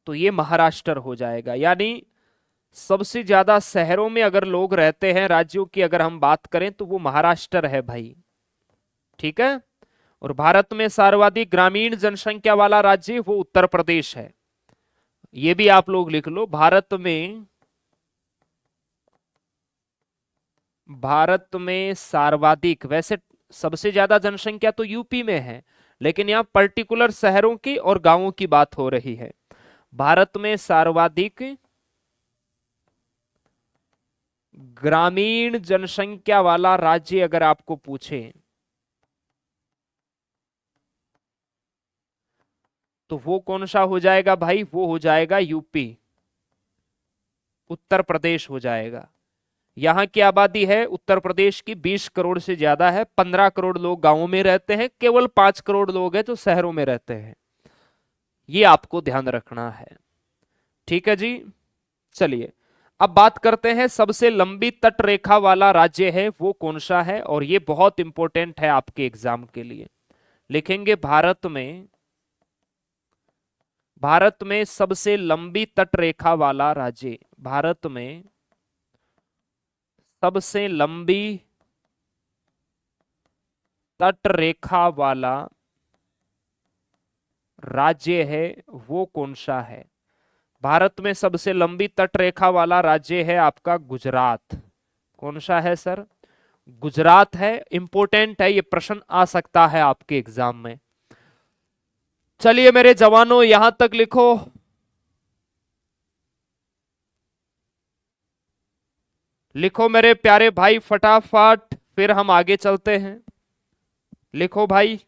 तो ये महाराष्ट्र हो जाएगा। यानी सबसे ज्यादा शहरों में अगर लोग रहते हैं राज्यों की अगर हम बात करें तो वो महाराष्ट्र है भाई। ठीक है। और भारत में सर्वाधिक ग्रामीण जनसंख्या वाला राज्य वो उत्तर प्रदेश है। ये भी आप लोग लिख लो। भारत में सर्वाधिक, वैसे सबसे ज्यादा जनसंख्या तो यूपी में है, लेकिन यहां पर्टिकुलर शहरों की और गांवों की बात हो रही है। भारत में सर्वाधिक ग्रामीण जनसंख्या वाला राज्य अगर आपको पूछे तो वो कौन सा हो जाएगा भाई? वो हो जाएगा यूपी, उत्तर प्रदेश हो जाएगा। यहां की आबादी है उत्तर प्रदेश की 20 करोड़ से ज्यादा है। 15 करोड़ लोग गांवों में रहते हैं, केवल 5 करोड़ लोग हैं जो शहरों में रहते हैं। ये आपको ध्यान रखना है। ठीक है जी। चलिए, अब बात करते हैं सबसे लंबी तट रेखा वाला राज्य है वो कौन सा है। और ये बहुत इंपॉर्टेंट है आपके एग्जाम के लिए। लिखेंगे भारत में सबसे लंबी तट रेखा वाला राज्य, भारत में सबसे लंबी तट रेखा वाला राज्य है वो कौन सा है? भारत में सबसे लंबी तट रेखा वाला राज्य है आपका गुजरात। कौन सा है सर? गुजरात है। इंपॉर्टेंट है, ये प्रश्न आ सकता है आपके एग्जाम में। चलिए मेरे जवानों, यहां तक लिखो। लिखो मेरे प्यारे भाई फटाफट, फिर हम आगे चलते हैं। लिखो भाई।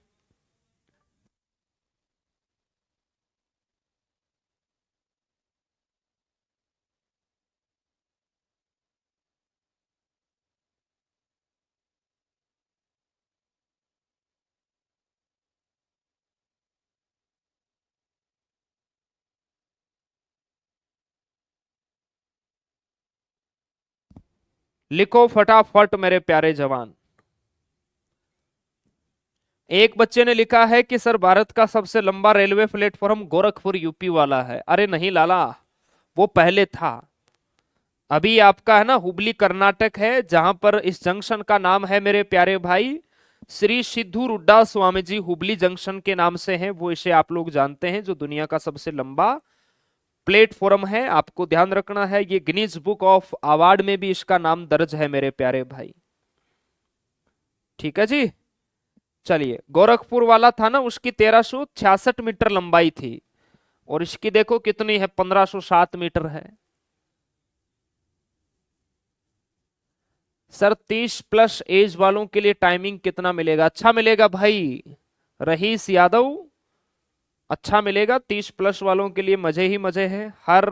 लिखो फटाफट मेरे प्यारे जवान। एक बच्चे ने लिखा है कि सर भारत का सबसे लंबा रेलवे प्लेटफॉर्म गोरखपुर यूपी वाला है। अरे नहीं लाला, वो पहले था। अभी आपका है ना हुबली कर्नाटक है, जहां पर इस जंक्शन का नाम है मेरे प्यारे भाई श्री सिद्धू रुड्डा स्वामी जी हुबली जंक्शन के नाम से है। वो इसे आप लोग जानते हैं जो दुनिया का सबसे लंबा प्लेटफॉर्म है। आपको ध्यान रखना है, ये गिनीज बुक ऑफ अवार्ड में भी इसका नाम दर्ज है मेरे प्यारे भाई। ठीक है जी। चलिए, गोरखपुर वाला था ना, उसकी 1366 मीटर लंबाई थी। और इसकी देखो कितनी है, 1507 मीटर है। सर 30 प्लस एज वालों के लिए टाइमिंग कितना मिलेगा? अच्छा मिलेगा भाई रहीस यादव, अच्छा मिलेगा। 30 प्लस वालों के लिए मजे ही मजे हैं। हर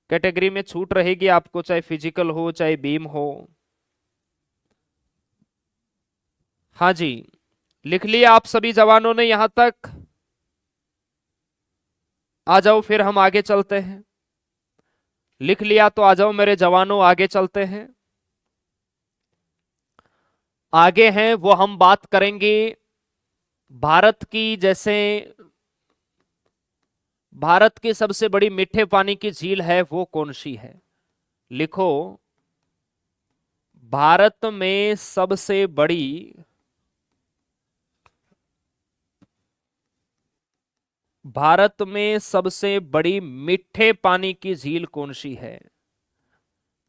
कैटेगरी में छूट रहेगी आपको, चाहे फिजिकल हो चाहे बीम हो। हाँ जी, लिख लिया आप सभी जवानों ने यहां तक? आ जाओ फिर हम आगे चलते हैं। लिख लिया तो आ जाओ मेरे जवानों, आगे चलते हैं। आगे हैं वो हम बात करेंगे भारत की। जैसे भारत की सबसे बड़ी मीठे पानी की झील है वो कौन सी है? लिखो, भारत में सबसे बड़ी भारत में सबसे बड़ी मीठे पानी की झील कौन सी है?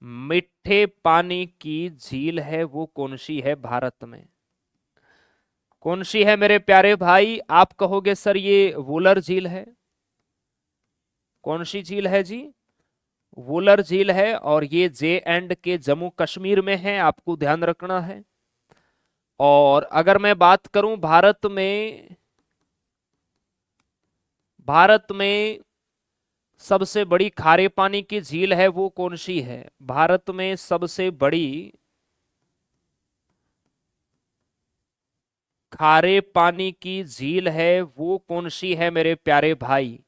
मीठे पानी की झील है वो कौन सी है भारत में? कौन सी है मेरे प्यारे भाई? आप कहोगे सर ये वुलर झील है। कौन सी झील है जी? वुलर झील है और ये जे एंड के जम्मू कश्मीर में है, आपको ध्यान रखना है। और अगर मैं बात करूं भारत में सबसे बड़ी खारे पानी की झील है वो कौन सी है? भारत में सबसे बड़ी खारे पानी की झील है वो कौन सी है मेरे प्यारे भाई?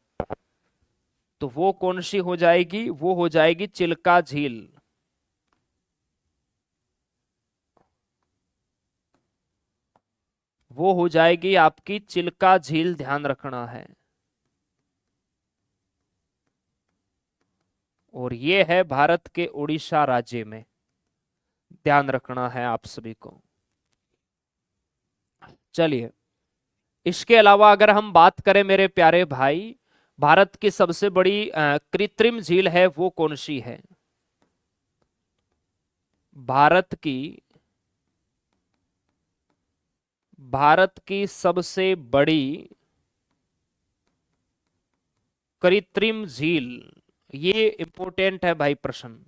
तो वो कौन सी हो जाएगी? वो हो जाएगी चिल्का झील। वो हो जाएगी आपकी चिल्का झील, ध्यान रखना है। और ये है भारत के उड़ीसा राज्य में, ध्यान रखना है आप सभी को। चलिए, इसके अलावा अगर हम बात करें मेरे प्यारे भाई, भारत की सबसे बड़ी कृत्रिम झील है वो कौन सी है? भारत की सबसे बड़ी कृत्रिम झील, ये इंपोर्टेंट है भाई प्रश्न।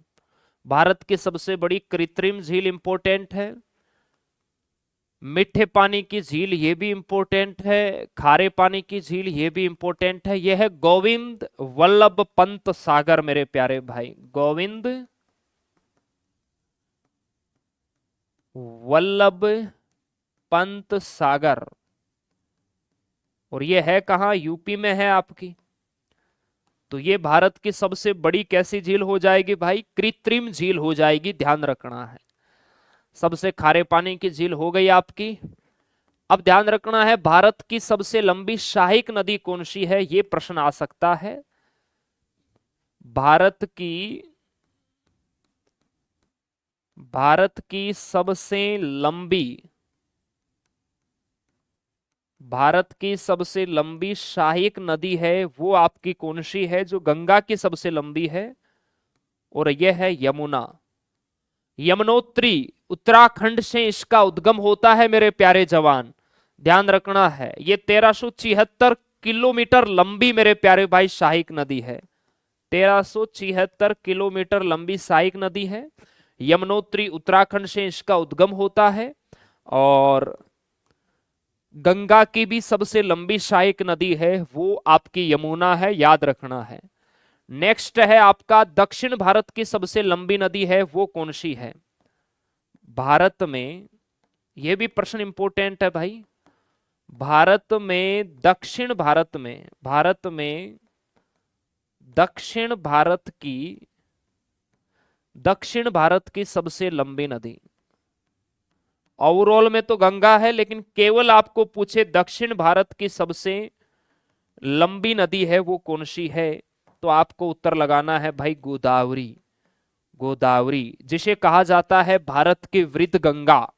भारत की सबसे बड़ी कृत्रिम झील इंपोर्टेंट है। मीठे पानी की झील ये भी इंपोर्टेंट है। खारे पानी की झील ये भी इंपोर्टेंट है। यह है गोविंद वल्लभ पंत सागर मेरे प्यारे भाई, गोविंद वल्लभ पंत सागर। और ये है कहां? यूपी में है आपकी। तो ये भारत की सबसे बड़ी कैसी झील हो जाएगी भाई? कृत्रिम झील हो जाएगी, ध्यान रखना है। सबसे खारे पानी की झील हो गई आपकी। अब ध्यान रखना है, भारत की सबसे लंबी सहायक नदी कौन सी है? ये प्रश्न आ सकता है। भारत की सबसे लंबी सहायक नदी है वो आपकी कौन सी है, जो गंगा की सबसे लंबी है? और यह है यमुना। यमुनोत्री, उत्तराखंड से इसका उद्गम होता है मेरे प्यारे जवान, ध्यान रखना है। ये 1376 किलोमीटर लंबी मेरे प्यारे भाई सहायक नदी है। 1376 किलोमीटर लंबी सहायक नदी है। यमुनोत्री उत्तराखंड से इसका उद्गम होता है। और गंगा की भी सबसे लंबी सहायक नदी है वो आपकी यमुना है, याद रखना है। नेक्स्ट है आपका, दक्षिण भारत की सबसे लंबी नदी है वो कौन सी है? भारत में, यह भी प्रश्न इंपोर्टेंट है भाई। दक्षिण भारत की सबसे लंबी नदी, ओवरऑल में तो गंगा है, लेकिन केवल आपको पूछे दक्षिण भारत की सबसे लंबी नदी है वो कौन सी है, तो आपको उत्तर लगाना है भाई गोदावरी। गोदावरी, जिसे कहा जाता है भारत की वृद्ध गंगा,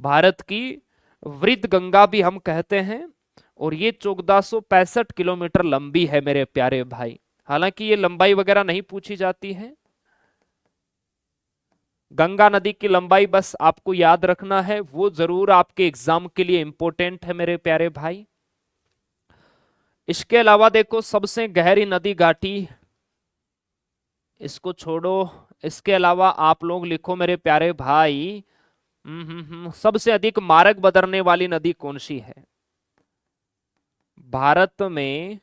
भारत की वृद्ध गंगा भी हम कहते हैं। और ये 1465 किलोमीटर लंबी है मेरे प्यारे भाई। हालांकि ये लंबाई वगैरह नहीं पूछी जाती है। गंगा नदी की लंबाई बस आपको याद रखना है, वो जरूर आपके एग्जाम के लिए इंपॉर्टेंट है मेरे प्यारे भाई। इसके अलावा देखो, सबसे गहरी नदी घाटी, इसको छोड़ो। इसके अलावा आप लोग लिखो मेरे प्यारे भाई, सबसे अधिक मार्ग बदलने वाली नदी कौन सी है? भारत में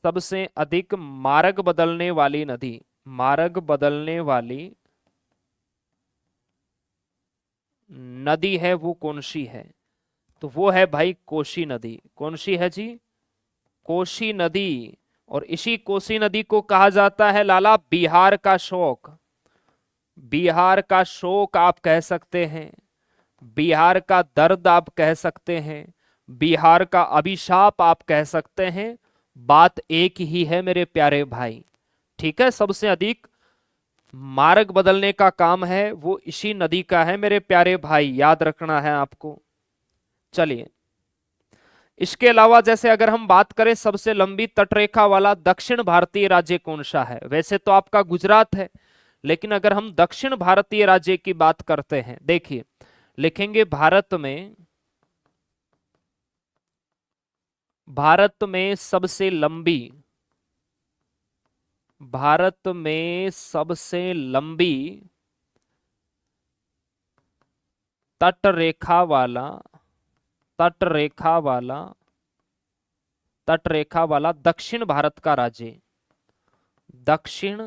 सबसे अधिक मार्ग बदलने वाली नदी है वो कौन सी है? तो वो है भाई कोसी नदी। कौन सी है जी? कोसी नदी। और इसी कोसी नदी को कहा जाता है लाला बिहार का शोक। बिहार का शोक आप कह सकते हैं, बिहार का दर्द आप कह सकते हैं, बिहार का अभिशाप आप कह सकते हैं। बात एक ही है मेरे प्यारे भाई, ठीक है। सबसे अधिक मार्ग बदलने का काम है वो इसी नदी का है मेरे प्यारे भाई, याद रखना है आपको। चलिए, इसके अलावा जैसे अगर हम बात करें सबसे लंबी तटरेखा वाला दक्षिण भारतीय राज्य कौन सा है, वैसे तो आपका गुजरात है, लेकिन अगर हम दक्षिण भारतीय राज्य की बात करते हैं, देखिए लिखेंगे भारत में भारत में सबसे लंबी, भारत में सबसे लंबी तट रेखा वाला, तट रेखा वाला, तट रेखा वाला दक्षिण भारत का राज्य, दक्षिण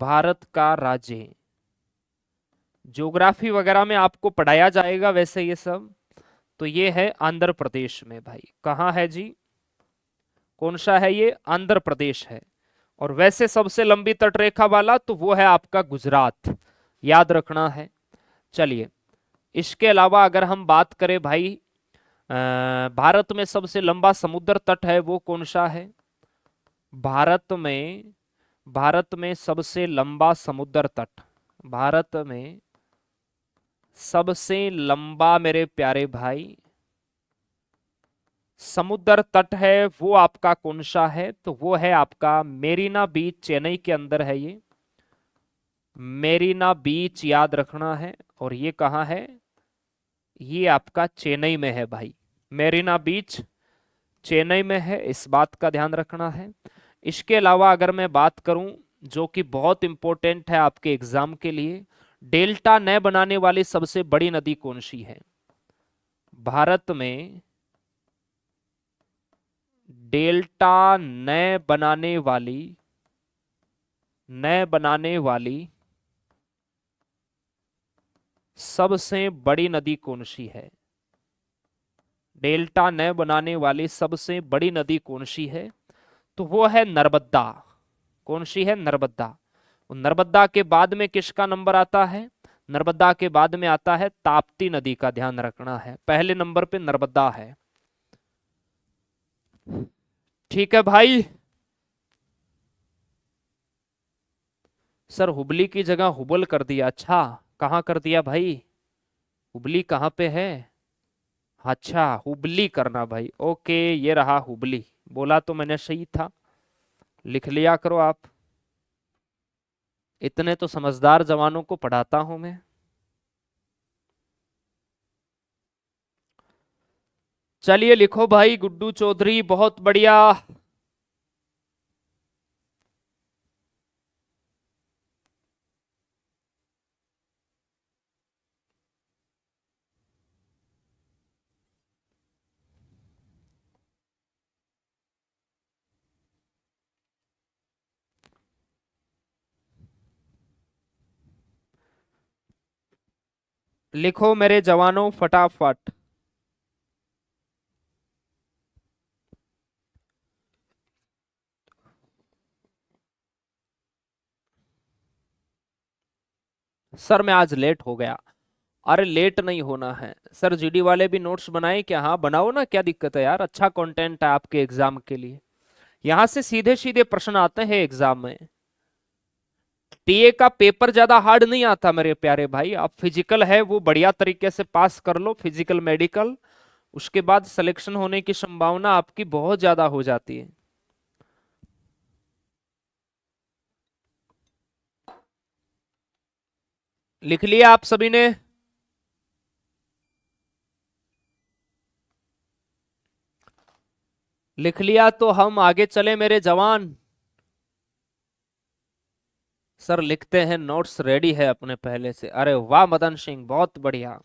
भारत का राज्य। ज्योग्राफी वगैरह में आपको पढ़ाया जाएगा वैसे ये सब। तो ये है आंध्र प्रदेश में भाई। कहाँ है जी? कौन सा है ये? आंध्र प्रदेश है। और वैसे सबसे लंबी तटरेखा वाला तो वो है आपका गुजरात, याद रखना है। चलिए, इसके अलावा अगर हम बात करें भाई, भारत में सबसे लंबा समुद्र तट है वो कौन सा है? भारत में, भारत में सबसे लंबा समुद्र तट, भारत में सबसे लंबा मेरे प्यारे भाई समुद्र तट है वो आपका कौन सा है? तो वो है आपका मेरीना बीच, चेन्नई के अंदर है ये, मेरीना बीच, याद रखना है। और ये कहाँ है? ये आपका चेन्नई में है भाई, मेरीना बीच चेन्नई में है, इस बात का ध्यान रखना है। इसके अलावा अगर मैं बात करूं जो कि बहुत इंपॉर्टेंट है आपके एग्जाम के लिए, डेल्टा न बनाने वाली सबसे बड़ी नदी कौन सी है? भारत में डेल्टा न बनाने वाली, न बनाने वाली सबसे बड़ी नदी कौन सी है? डेल्टा न बनाने वाली सबसे बड़ी नदी कौन सी है? तो वो है नर्मदा। कौन सी है? नर्मदा। नर्मदा के बाद में किसका नंबर आता है? नर्मदा के बाद में आता है ताप्ती नदी का, ध्यान रखना है। पहले नंबर पे नर्मदा है। ठीक है भाई। सर हुबली की जगह हुबल कर दिया? अच्छा, कहाँ कर दिया भाई? हुबली कहाँ पे है? अच्छा, हुबली करना भाई। ओके, ये रहा हुबली। बोला तो मैंने सही था, लिख लिया करो आप। इतने तो समझदार जवानों को पढ़ाता हूं मैं। चलिए लिखो भाई, गुड्डू चौधरी, बहुत बढ़िया। लिखो मेरे जवानों फटाफट। सर मैं आज लेट हो गया। अरे लेट नहीं होना है सर, जीडी वाले भी नोट्स बनाए क्या? हाँ बनाओ ना, क्या दिक्कत है यार, अच्छा कंटेंट है आपके एग्जाम के लिए। यहां से सीधे सीधे प्रश्न आते हैं एग्जाम में। टीए का पेपर ज्यादा हार्ड नहीं आता मेरे प्यारे भाई। आप फिजिकल है वो बढ़िया तरीके से पास कर लो, फिजिकल मेडिकल, उसके बाद सिलेक्शन होने की संभावना आपकी बहुत ज्यादा हो जाती है। लिख लिया आप सभी ने? लिख लिया तो हम आगे चले मेरे जवान। सर लिखते हैं, नोट्स रेडी है अपने पहले से। अरे वाह मदन सिंह, बहुत बढ़िया।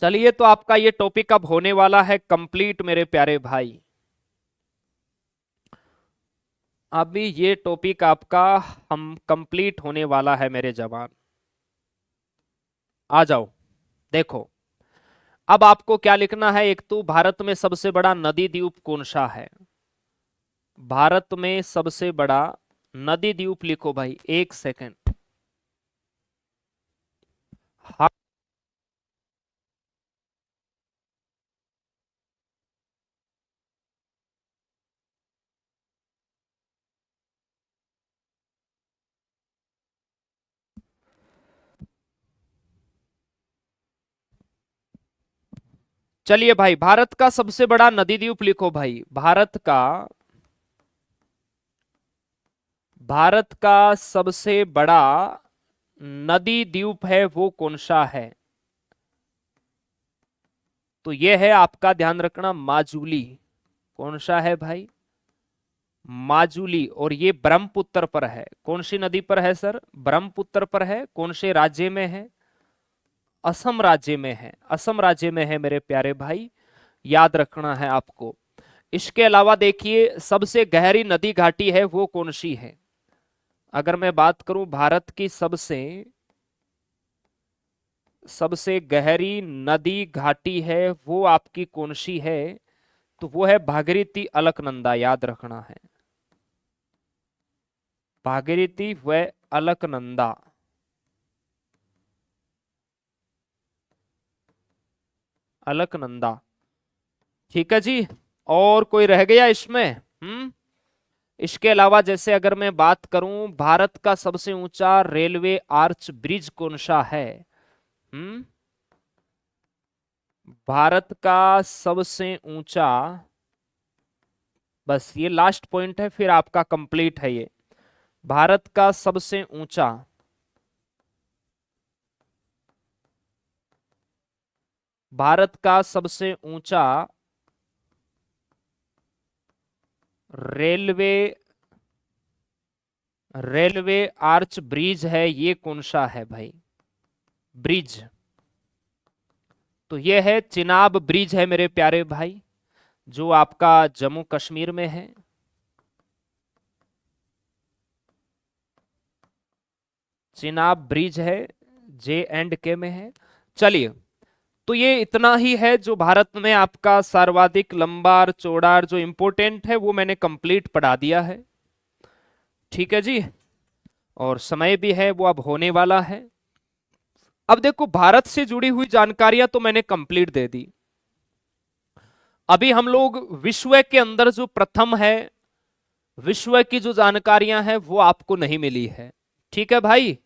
चलिए, तो आपका ये टॉपिक अब होने वाला है कंप्लीट मेरे प्यारे भाई। अभी ये टॉपिक आपका हम कंप्लीट होने वाला है मेरे जवान। आ जाओ, देखो अब आपको क्या लिखना है। एक तो भारत में सबसे बड़ा नदी द्वीप कौन सा है? भारत में सबसे बड़ा नदी द्वीप लिखो भाई, एक सेकंड। हाँ, चलिए भाई, भारत का सबसे बड़ा नदी द्वीप लिखो भाई। भारत का, भारत का सबसे बड़ा नदी द्वीप है वो कौन सा है? तो ये है आपका, ध्यान रखना, माजुली। कौन सा है भाई? माजुली। और ये ब्रह्मपुत्र पर है। कौन सी नदी पर है सर? ब्रह्मपुत्र पर है। कौन से राज्य में है? असम राज्य में है। असम राज्य में है मेरे प्यारे भाई, याद रखना है आपको। इसके अलावा देखिए, सबसे गहरी नदी घाटी है वो कौन सी है? अगर मैं बात करूं भारत की सबसे गहरी नदी घाटी है वो आपकी कौन सी है? तो वो है भागीरथी अलकनंदा, याद रखना है। भागीरथी व अलकनंदा। अलकनंदा। ठीक है जी। और कोई रह गया इसमें? इसके अलावा जैसे अगर मैं बात करूं, भारत का सबसे ऊंचा रेलवे आर्च ब्रिज कौन सा है? हम्म भारत का सबसे ऊंचा, बस ये लास्ट पॉइंट है, फिर आपका कंप्लीट है ये। भारत का सबसे ऊंचा भारत का सबसे ऊंचा रेलवे रेलवे आर्च ब्रिज है, ये कौन सा है भाई? ब्रिज। तो ये है चिनाब ब्रिज है मेरे प्यारे भाई, जो आपका जम्मू कश्मीर में है। चिनाब ब्रिज है, J&K में है। चलिए, तो ये इतना ही है जो भारत में आपका सर्वाधिक लंबा और चौड़ा जो इंपोर्टेंट है वो मैंने कंप्लीट पढ़ा दिया है। ठीक है जी। और समय भी है वो अब होने वाला है। अब देखो, भारत से जुड़ी हुई जानकारियां तो मैंने कंप्लीट दे दी। अभी हम लोग विश्व के अंदर जो प्रथम है, विश्व की जो जानकारियां हैं वो आपको नहीं मिली है। ठीक है भाई।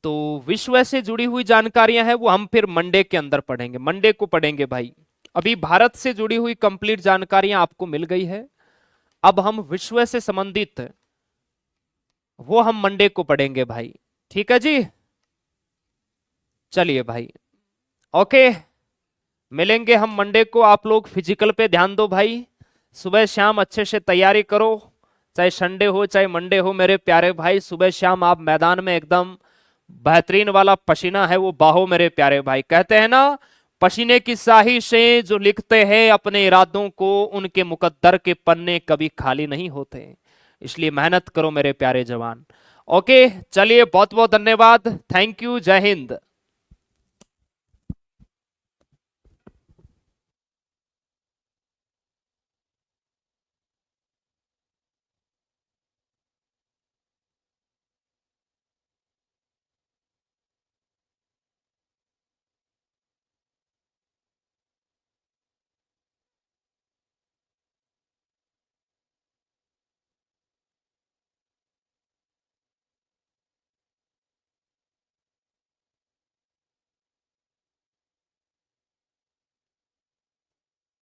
तो विश्व से जुड़ी हुई जानकारियां हैं वो हम फिर मंडे के अंदर पढ़ेंगे, मंडे को पढ़ेंगे भाई। अभी भारत से जुड़ी हुई कंप्लीट जानकारियां आपको मिल गई है। अब हम विश्व से संबंधित वो हम मंडे को पढ़ेंगे भाई। ठीक है जी। चलिए भाई, ओके, मिलेंगे हम मंडे को। आप लोग फिजिकल पे ध्यान दो भाई, सुबह शाम अच्छे से तैयारी करो, चाहे संडे हो चाहे मंडे हो मेरे प्यारे भाई। सुबह शाम आप मैदान में एकदम बेहतरीन वाला पसीना है वो बहाओ मेरे प्यारे भाई। कहते हैं ना, पसीने की स्याही से जो लिखते हैं अपने इरादों को, उनके मुकद्दर के पन्ने कभी खाली नहीं होते। इसलिए मेहनत करो मेरे प्यारे जवान। ओके, चलिए, बहुत बहुत धन्यवाद। Thank you. जय हिंद।